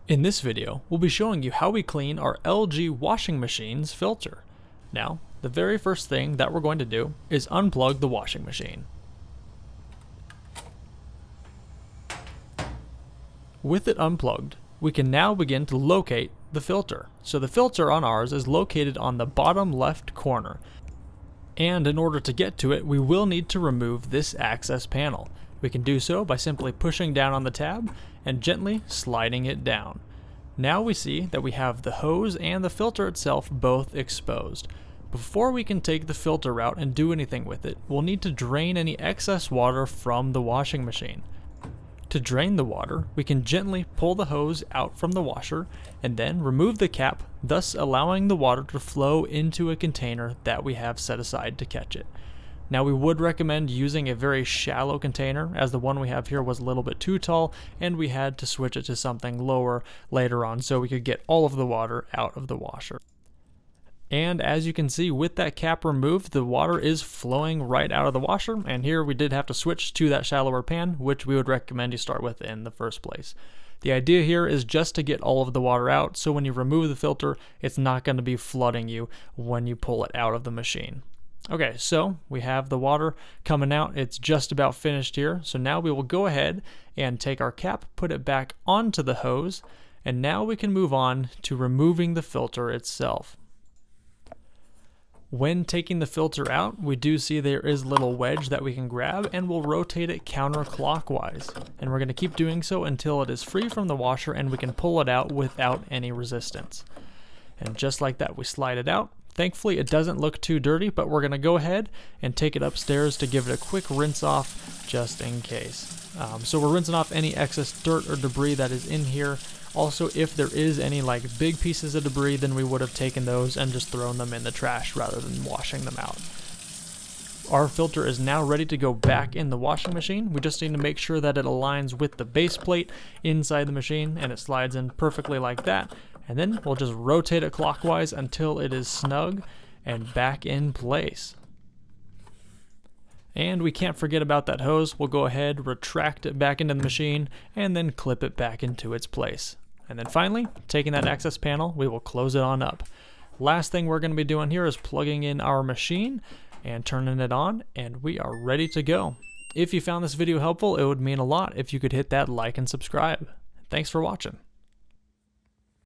In this video, we'll be showing you how we clean our LG washing machine's filter. Now, the very first thing that we're going to do is unplug the washing machine. With it unplugged, we can now begin to locate the filter. So the filter on ours is located on the bottom left corner. And in order to get to it, we will need to remove this access panel. We can do so by simply pushing down on the tab and gently sliding it down. Now we see that we have the hose and the filter itself both exposed. Before we can take the filter out and do anything with it, we'll need to drain any excess water from the washing machine. To drain the water, we can gently pull the hose out from the washer and then remove the cap, thus allowing the water to flow into a container that we have set aside to catch it. Now we would recommend using a very shallow container, as the one we have here was a little bit too tall and we had to switch it to something lower later on so we could get all of the water out of the washer. And as you can see, with that cap removed, the water is flowing right out of the washer, and here we did have to switch to that shallower pan, which we would recommend you start with in the first place. The idea here is just to get all of the water out, so when you remove the filter, it's not going to be flooding you when you pull it out of the machine. Okay, so we have the water coming out. It's just about finished here. So now we will go ahead and take our cap, put it back onto the hose, and now we can move on to removing the filter itself. When taking the filter out, we do see there is a little wedge that we can grab, and we'll rotate it counterclockwise. And we're going to keep doing so until it is free from the washer and we can pull it out without any resistance. And just like that, we slide it out. Thankfully, it doesn't look too dirty, but we're going to go ahead and take it upstairs to give it a quick rinse off just in case. So we're rinsing off any excess dirt or debris that is in here. Also, if there is any like big pieces of debris, then we would have taken those and just thrown them in the trash rather than washing them out. Our filter is now ready to go back in the washing machine. We just need to make sure that it aligns with the base plate inside the machine and it slides in perfectly like that. And then we'll just rotate it clockwise until it is snug and back in place. And we can't forget about that hose. We'll go ahead, retract it back into the machine, and then clip it back into its place. And then finally, taking that access panel, we will close it on up. Last thing we're going to be doing here is plugging in our machine and turning it on, and we are ready to go. If you found this video helpful, it would mean a lot if you could hit that like and subscribe. Thanks for watching.